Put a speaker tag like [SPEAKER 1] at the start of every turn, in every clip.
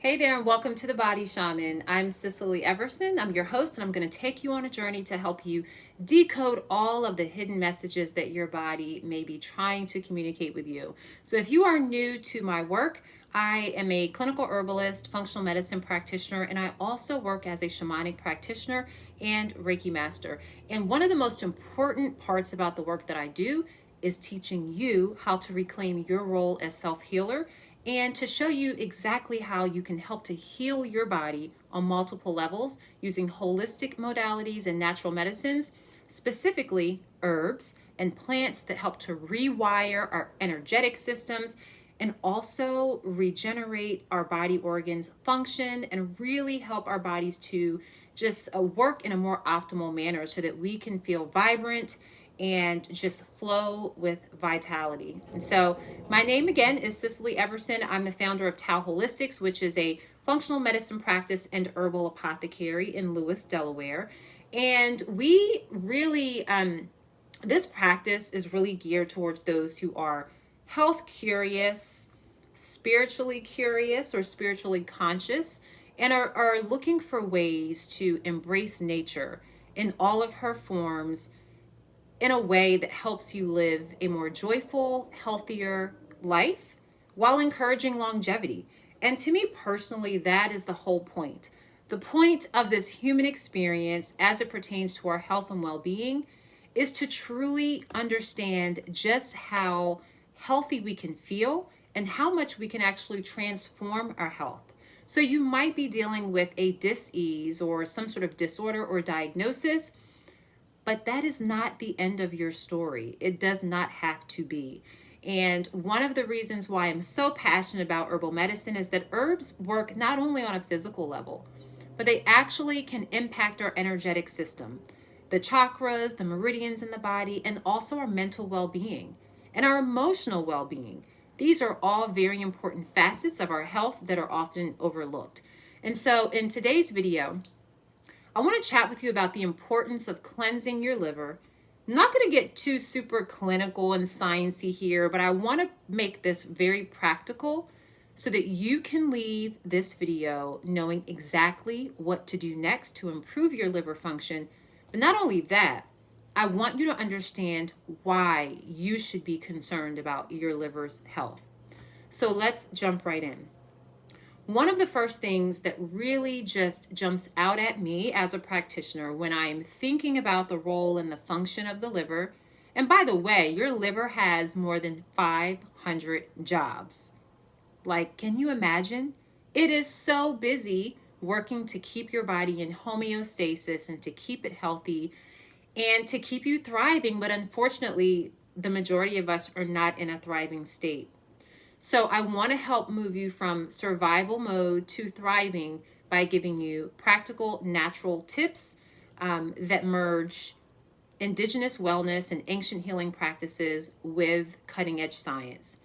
[SPEAKER 1] Hey there, and welcome to the Body Shaman. I'm Cicely Everson. I'm your host, and I'm going to take you on a journey to help you decode all of the hidden messages that your body may be trying to communicate with you. So, if you are new to my work, I am a clinical herbalist, functional medicine practitioner, and I also work as a shamanic practitioner and Reiki master. And one of the most important parts about the work that I do is teaching you how to reclaim your role as self-healer and to show you exactly how you can help to heal your body on multiple levels using holistic modalities and natural medicines, specifically herbs and plants that help to rewire our energetic systems and also regenerate our body organs function and really help our bodies to just work in a more optimal manner so that we can feel vibrant and just flow with vitality. And so my name again is Cicely Everson. I'm the founder of Tao Holistics, which is a functional medicine practice and herbal apothecary in Lewis, Delaware. And we really, this practice is really geared towards those who are health curious, spiritually curious, or spiritually conscious, and are looking for ways to embrace nature in all of her forms in a way that helps you live a more joyful, healthier life while encouraging longevity. And to me personally, that is the whole point. The point of this human experience as it pertains to our health and well-being is to truly understand just how healthy we can feel and how much we can actually transform our health. So you might be dealing with a dis-ease or some sort of disorder or diagnosis, but that is not the end of your story. It does not have to be. And one of the reasons why I'm so passionate about herbal medicine is that herbs work not only on a physical level, but they actually can impact our energetic system, the chakras, the meridians in the body, and also our mental well-being and our emotional well-being. These are all very important facets of our health that are often overlooked. And so in today's video, I want to chat with you about the importance of cleansing your liver. I'm not going to get too super clinical and sciencey here, but I want to make this very practical so that you can leave this video knowing exactly what to do next to improve your liver function. But not only that, I want you to understand why you should be concerned about your liver's health. So let's jump right in. One of the first things that really just jumps out at me as a practitioner when I'm thinking about the role and the function of the liver, and by the way, your liver has more than 500 jobs. Like, can you imagine? It is so busy working to keep your body in homeostasis and to keep it healthy and to keep you thriving, but unfortunately, the majority of us are not in a thriving state. So I want to help move you from survival mode to thriving by giving you practical, natural tips that merge indigenous wellness and ancient healing practices with cutting edge science.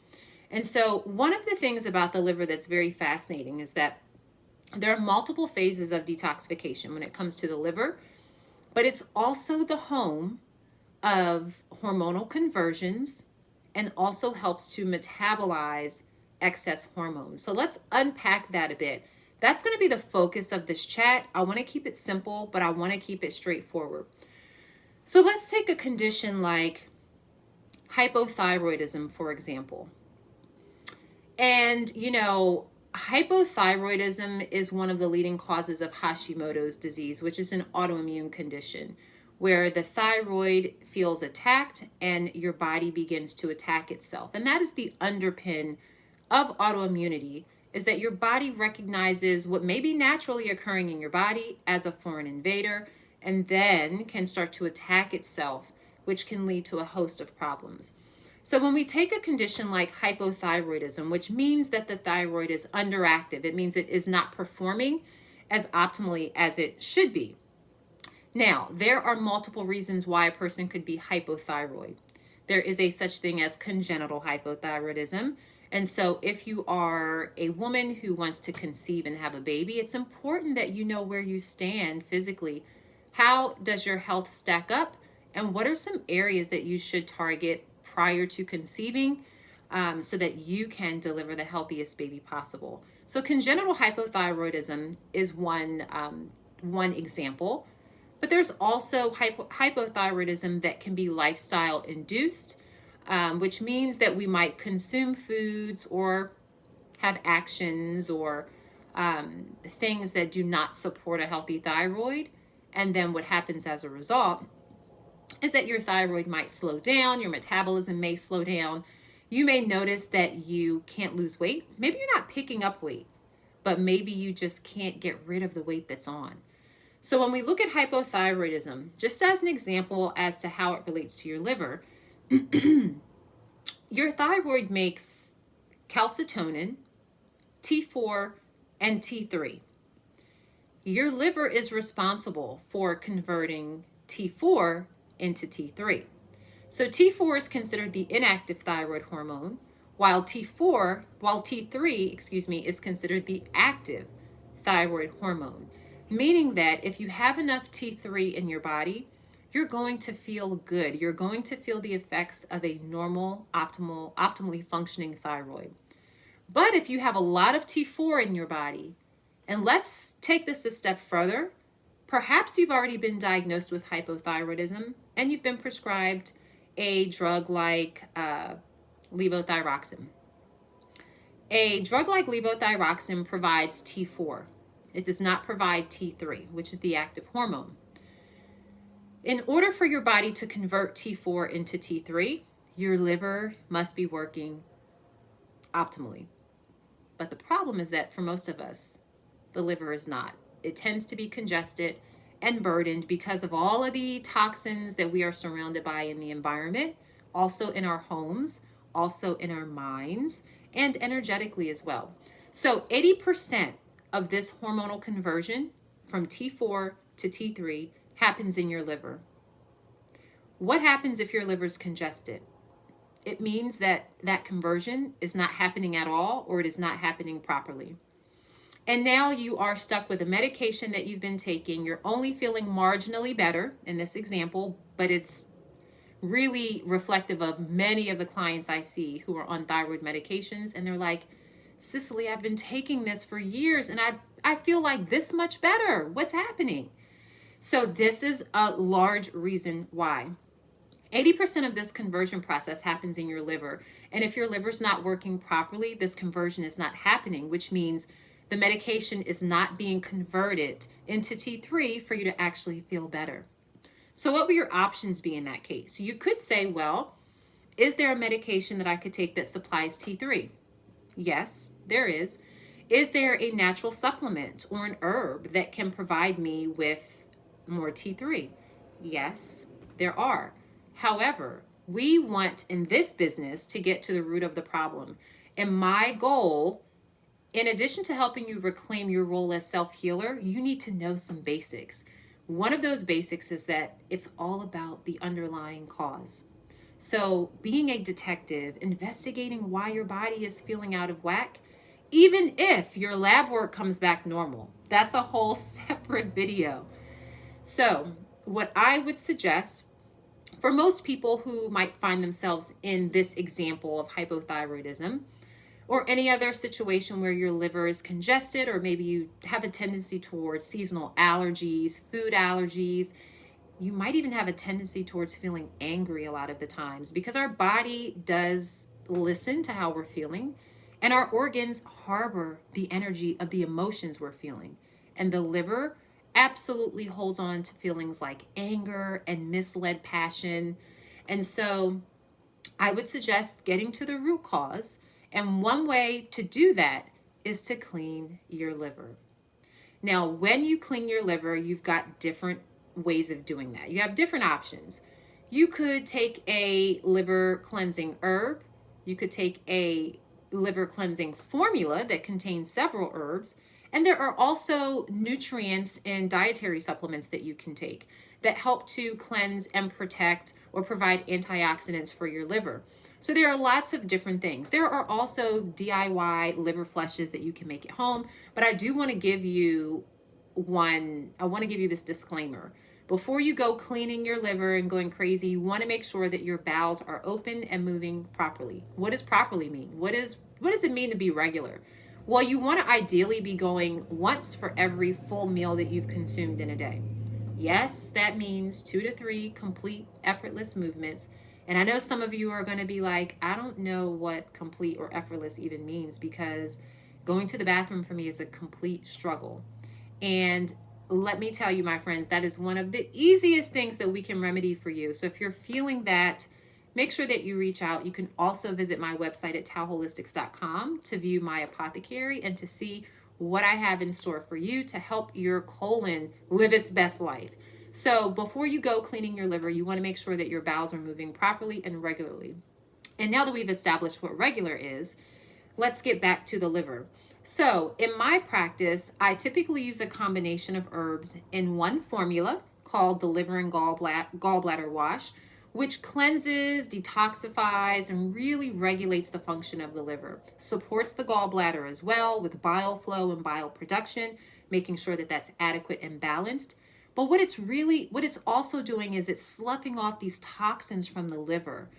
[SPEAKER 1] And so one of the things about the liver that's very fascinating is that there are multiple phases of detoxification when it comes to the liver, but it's also the home of hormonal conversions and also helps to metabolize excess hormones. So let's unpack that a bit. That's going to be the focus of this chat. I want to keep it simple, but I want to keep it straightforward. So let's take a condition like hypothyroidism, for example. And, hypothyroidism is one of the leading causes of Hashimoto's disease, which is an autoimmune condition where the thyroid feels attacked and your body begins to attack itself. And that is the underpin of autoimmunity, is that your body recognizes what may be naturally occurring in your body as a foreign invader and then can start to attack itself, which can lead to a host of problems. So when we take a condition like hypothyroidism, which means that the thyroid is underactive, it means it is not performing as optimally as it should be. Now, there are multiple reasons why a person could be hypothyroid. There is a such thing as congenital hypothyroidism. And so if you are a woman who wants to conceive and have a baby, it's important that you know where you stand physically. How does your health stack up? And what are some areas that you should target prior to conceiving? so that you can deliver the healthiest baby possible. So congenital hypothyroidism is one example, but there's also hypothyroidism that can be lifestyle induced, which means that we might consume foods or have actions or things that do not support a healthy thyroid. And then what happens as a result is that your thyroid might slow down, your metabolism may slow down. You may notice that you can't lose weight. Maybe you're not picking up weight, but maybe you just can't get rid of the weight that's on. So when we look at hypothyroidism, just as an example as to how it relates to your liver, your thyroid makes calcitonin, T4, and T3. Your liver is responsible for converting T4 into T3. So T4 is considered the inactive thyroid hormone, while T3 is considered the active thyroid hormone, meaning that if you have enough T3 in your body, you're going to feel good. You're going to feel the effects of a normal, optimally functioning thyroid. But if you have a lot of T4 in your body, and let's take this a step further, perhaps you've already been diagnosed with hypothyroidism and you've been prescribed a drug like levothyroxine. A drug like levothyroxine provides T4. It does not provide T3, which is the active hormone. In order for your body to convert T4 into T3, your liver must be working optimally. But the problem is that for most of us, the liver is not. It tends to be congested and burdened because of all of the toxins that we are surrounded by in the environment, also in our homes, also in our minds, and energetically as well. So 80% of this hormonal conversion from T4 to T3 happens in your liver. What happens if your liver is congested? It means that that conversion is not happening at all, or it is not happening properly. And now you are stuck with a medication that you've been taking. You're only feeling marginally better in this example, but it's really reflective of many of the clients I see who are on thyroid medications. And they're like, Cicely, I've been taking this for years and I feel like this much better. What's happening? So this is a large reason why. 80% of this conversion process happens in your liver. And if your liver's not working properly, this conversion is not happening, which means the medication is not being converted into T3 for you to actually feel better. So what would your options be in that case? You could say, well, is there a medication that I could take that supplies T3? Yes, there is. Is there a natural supplement or an herb that can provide me with more T3? Yes, there are. However, we want in this business to get to the root of the problem. And my goal, in addition to helping you reclaim your role as self-healer, you need to know some basics. One of those basics is that it's all about the underlying cause. So being a detective, investigating why your body is feeling out of whack, even if your lab work comes back normal, that's a whole separate video. So what I would suggest for most people who might find themselves in this example of hypothyroidism, or any other situation where your liver is congested, or maybe you have a tendency towards seasonal allergies, food allergies, you might even have a tendency towards feeling angry a lot of the times, because our body does listen to how we're feeling, and our organs harbor the energy of the emotions we're feeling. And the liver absolutely holds on to feelings like anger and misled passion. And so I would suggest getting to the root cause. And one way to do that is to clean your liver. Now, when you clean your liver, you've got different ways of doing that. You have different options. You could take a liver cleansing herb. You could take a liver cleansing formula that contains several herbs. And there are also nutrients in dietary supplements that you can take that help to cleanse and protect or provide antioxidants for your liver. So there are lots of different things. There are also DIY liver flushes that you can make at home, but I do want to give you this disclaimer. Before you go cleaning your liver and going crazy, you want to make sure that your bowels are open and moving properly. What does properly mean? What does it mean to be regular? Well, you want to ideally be going once for every full meal that you've consumed in a day. Yes, that means 2 to 3 complete effortless movements. And I know some of you are going to be like, I don't know what complete or effortless even means, because going to the bathroom for me is a complete struggle. And let me tell you, my friends, that is one of the easiest things that we can remedy for you. So if you're feeling that, make sure that you reach out. You can also visit my website at taoholistics.com to view my apothecary and to see what I have in store for you to help your colon live its best life. So before you go cleaning your liver, you want to make sure that your bowels are moving properly and regularly. And now that we've established what regular is, let's get back to the liver. So in my practice, I typically use a combination of herbs in one formula called the liver and gallbladder wash, which cleanses, detoxifies, and really regulates the function of the liver. Supports the gallbladder as well with bile flow and bile production, making sure that that's adequate and balanced. But what it's also doing is it's sloughing off these toxins from the liver.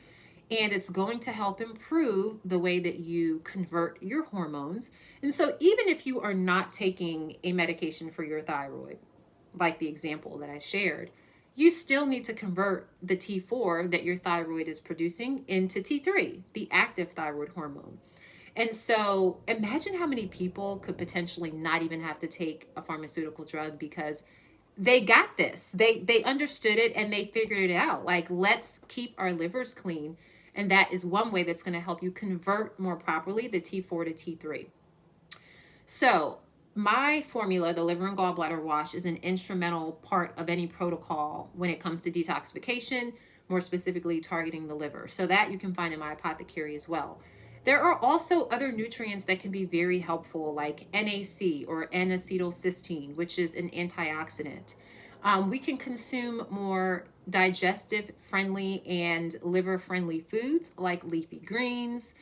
[SPEAKER 1] And it's going to help improve the way that you convert your hormones. And so even if you are not taking a medication for your thyroid, like the example that I shared, you still need to convert the T4 that your thyroid is producing into T3, the active thyroid hormone. And so imagine how many people could potentially not even have to take a pharmaceutical drug because they got this. They understood it and they figured it out. Like, let's keep our livers clean. And that is one way that's going to help you convert more properly the T4 to T3. So my formula, the liver and gallbladder wash, is an instrumental part of any protocol when it comes to detoxification, more specifically targeting the liver. So that you can find in my apothecary as well. There are also other nutrients that can be very helpful, like NAC or N-acetylcysteine, which is an antioxidant. We can consume more digestive friendly and liver friendly foods like leafy greens,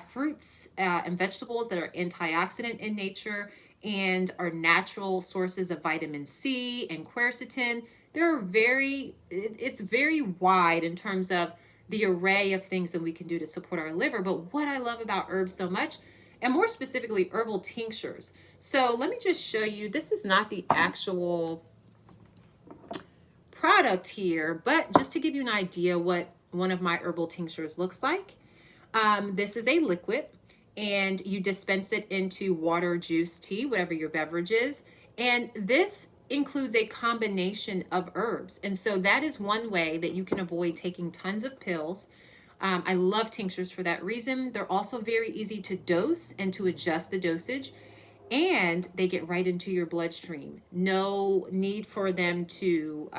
[SPEAKER 1] fruits, and vegetables that are antioxidant in nature and are natural sources of vitamin C and quercetin. It's very wide in terms of the array of things that we can do to support our liver. But what I love about herbs so much, and more specifically herbal tinctures. So let me just show you, this is not the actual product here, but just to give you an idea what one of my herbal tinctures looks like. This is a liquid and you dispense it into water, juice, tea, whatever your beverage is. And this includes a combination of herbs. And so that is one way that you can avoid taking tons of pills. I love tinctures for that reason. They're also very easy to dose and to adjust the dosage. And they get right into your bloodstream. No need for them to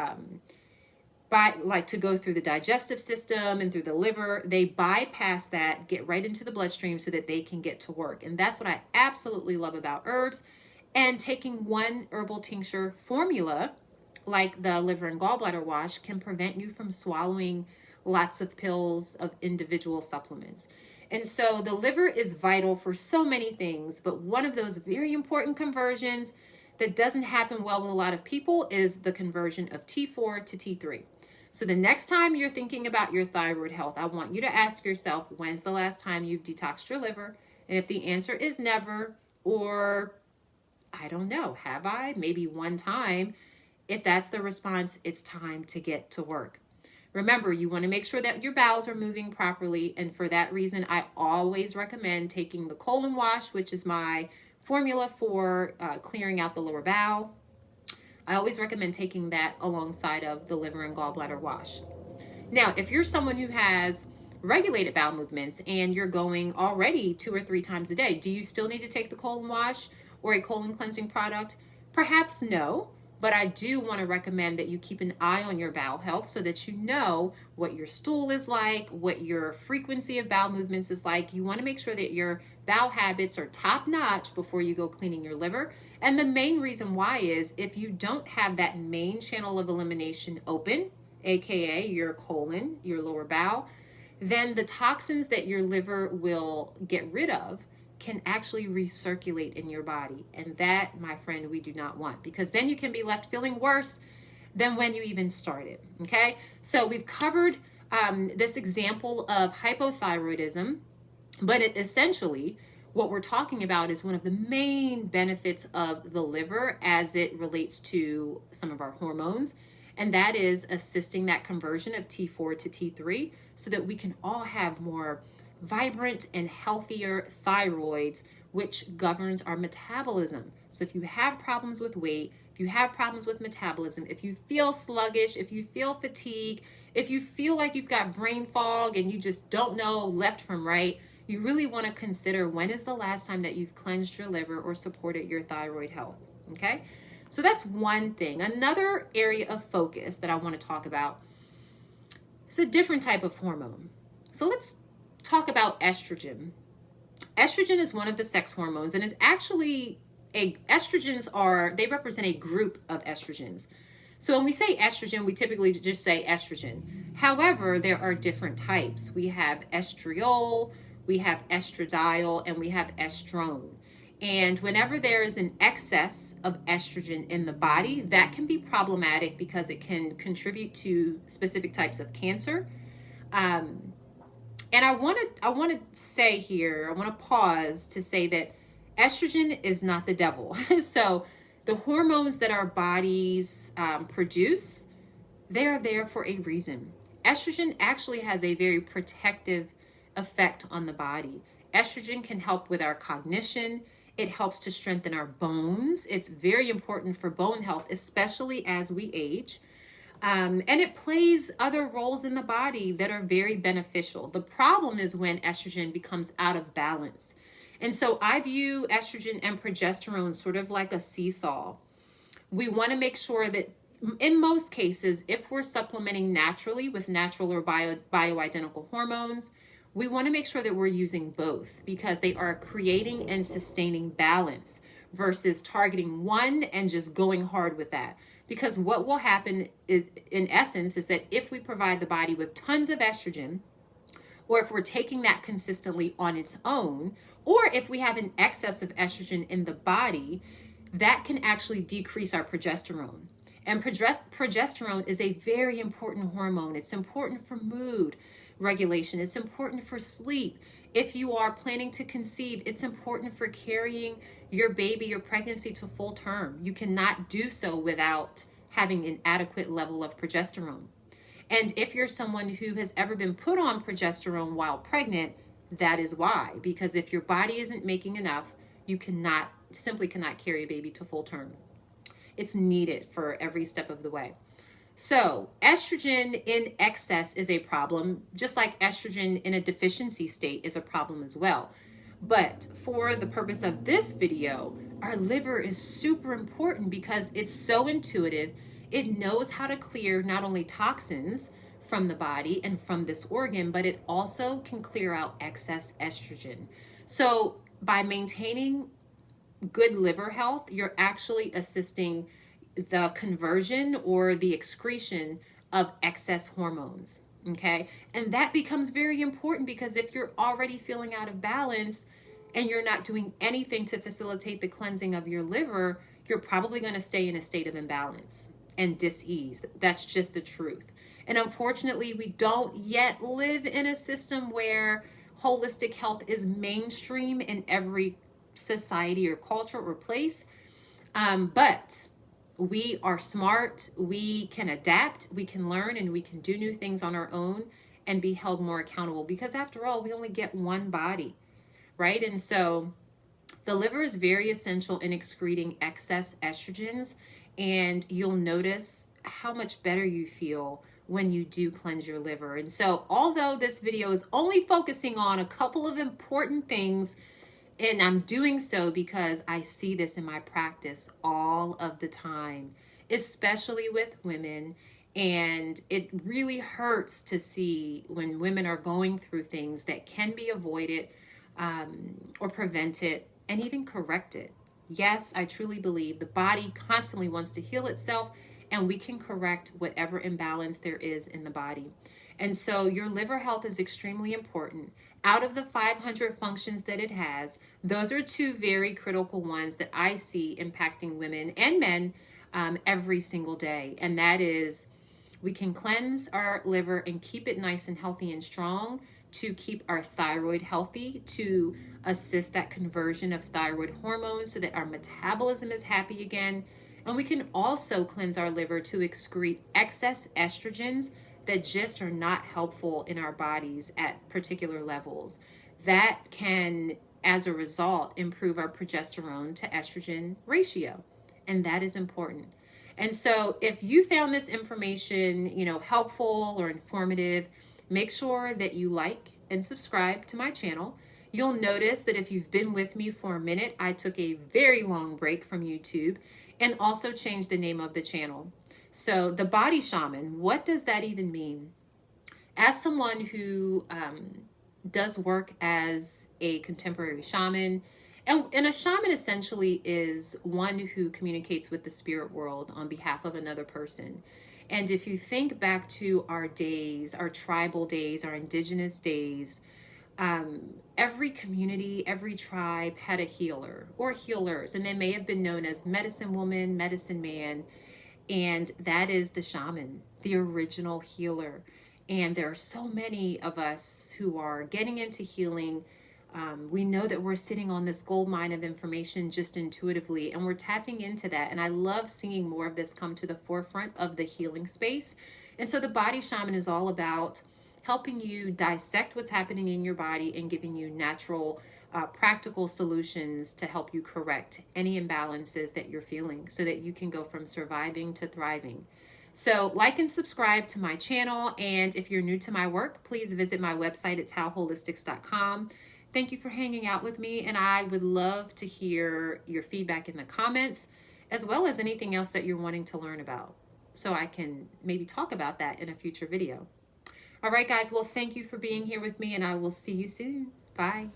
[SPEAKER 1] to go through the digestive system and through the liver. They bypass that, get right into the bloodstream so that they can get to work. And that's what I absolutely love about herbs. And taking one herbal tincture formula, like the liver and gallbladder wash, can prevent you from swallowing lots of pills of individual supplements. And so the liver is vital for so many things, but one of those very important conversions that doesn't happen well with a lot of people is the conversion of T4 to T3. So the next time you're thinking about your thyroid health, I want you to ask yourself, when's the last time you've detoxed your liver? And if the answer is never, or I don't know, have I? Maybe one time. If that's the response, it's time to get to work. Remember, you want to make sure that your bowels are moving properly. And for that reason, I always recommend taking the colon wash, which is my formula for clearing out the lower bowel. I always recommend taking that alongside of the liver and gallbladder wash. Now, if you're someone who has regulated bowel movements and you're going already 2 or 3 times a day, do you still need to take the colon wash or a colon cleansing product? Perhaps no. But I do want to recommend that you keep an eye on your bowel health so that you know what your stool is like, what your frequency of bowel movements is like. You want to make sure that your bowel habits are top notch before you go cleaning your liver. And the main reason why is if you don't have that main channel of elimination open, aka your colon, your lower bowel, then the toxins that your liver will get rid of can actually recirculate in your body. And that, my friend, we do not want, because then you can be left feeling worse than when you even started. Okay, so we've covered this example of hypothyroidism, but essentially what we're talking about is one of the main benefits of the liver as it relates to some of our hormones, and that is assisting that conversion of T4 to T3 so that we can all have more vibrant and healthier thyroids, which governs our metabolism. So if you have problems with weight, if you have problems with metabolism, if you feel sluggish, if you feel fatigue, if you feel like you've got brain fog and you just don't know left from right, you really want to consider when is the last time that you've cleansed your liver or supported your thyroid health. Okay, so that's one thing. Another area of focus that I want to talk about is a different type of hormone. So let's talk about estrogen. Estrogen is one of the sex hormones, and it's actually they represent a group of estrogens. So when we say estrogen, we typically just say estrogen. However, there are different types. We have estriol, we have estradiol, and we have estrone. And whenever there is an excess of estrogen in the body, that can be problematic because it can contribute to specific types of cancer. And I want to say here, I want to pause to say that estrogen is not the devil. So the hormones that our bodies produce, they are there for a reason. Estrogen actually has a very protective effect on the body. Estrogen can help with our cognition. It helps to strengthen our bones. It's very important for bone health, especially as we age. And it plays other roles in the body that are very beneficial. The problem is when estrogen becomes out of balance. And so I view estrogen and progesterone sort of like a seesaw. We want to make sure that in most cases, if we're supplementing naturally with natural or bioidentical hormones, we want to make sure that we're using both because they are creating and sustaining balance versus targeting one and just going hard with that. Because what will happen is, in essence, is that if we provide the body with tons of estrogen, or if we're taking that consistently on its own, or if we have an excess of estrogen in the body, that can actually decrease our progesterone. And progesterone is a very important hormone. It's important for mood regulation. It's important for sleep. If you are planning to conceive, it's important for carrying your baby or pregnancy to full term. You cannot do so without having an adequate level of progesterone. And if you're someone who has ever been put on progesterone while pregnant, that is why. Because if your body isn't making enough, you simply cannot carry a baby to full term. It's needed for every step of the way. So estrogen in excess is a problem, just like estrogen in a deficiency state is a problem as well. But for the purpose of this video, our liver is super important because it's so intuitive. It knows how to clear not only toxins from the body and from this organ, but it also can clear out excess estrogen. So by maintaining good liver health, you're actually assisting the conversion or the excretion of excess hormones. Okay. And that becomes very important because if you're already feeling out of balance and you're not doing anything to facilitate the cleansing of your liver, you're probably going to stay in a state of imbalance and dis-ease. That's just the truth. And unfortunately, we don't yet live in a system where holistic health is mainstream in every society or culture or place. But we are smart, we can adapt, we can learn, and we can do new things on our own and be held more accountable because after all, we only get one body, right? And so the liver is very essential in excreting excess estrogens, and you'll notice how much better you feel when you do cleanse your liver. And so although this video is only focusing on a couple of important things, and I'm doing so because I see this in my practice all of the time, especially with women. And it really hurts to see when women are going through things that can be avoided or prevented and even corrected. Yes, I truly believe the body constantly wants to heal itself, and we can correct whatever imbalance there is in the body. And so your liver health is extremely important. Out of the 500 functions that it has, those are two very critical ones that I see impacting women and men every single day. And that is, we can cleanse our liver and keep it nice and healthy and strong to keep our thyroid healthy, to assist that conversion of thyroid hormones so that our metabolism is happy again. And we can also cleanse our liver to excrete excess estrogens that just are not helpful in our bodies at particular levels. That can, as a result, improve our progesterone to estrogen ratio. And that is important. And so if you found this information, helpful or informative, make sure that you like and subscribe to my channel. You'll notice that if you've been with me for a minute, I took a very long break from YouTube and also changed the name of the channel. So the body shaman, what does that even mean? As someone who does work as a contemporary shaman, and a shaman essentially is one who communicates with the spirit world on behalf of another person. And if you think back to our days, our tribal days, our indigenous days, every community, every tribe had a healer or healers, and they may have been known as medicine woman, medicine man, and that is the shaman, the original healer. And there are so many of us who are getting into healing. We know that we're sitting on this gold mine of information just intuitively, and we're tapping into that. And I love seeing more of this come to the forefront of the healing space. And so the body shaman is all about helping you dissect what's happening in your body and giving you natural, practical solutions to help you correct any imbalances that you're feeling so that you can go from surviving to thriving. So like and subscribe to my channel. And if you're new to my work, please visit my website at taoholistics.com. Thank you for hanging out with me, and I would love to hear your feedback in the comments, as well as anything else that you're wanting to learn about, so I can maybe talk about that in a future video. All right, guys, well, thank you for being here with me, and I will see you soon. Bye.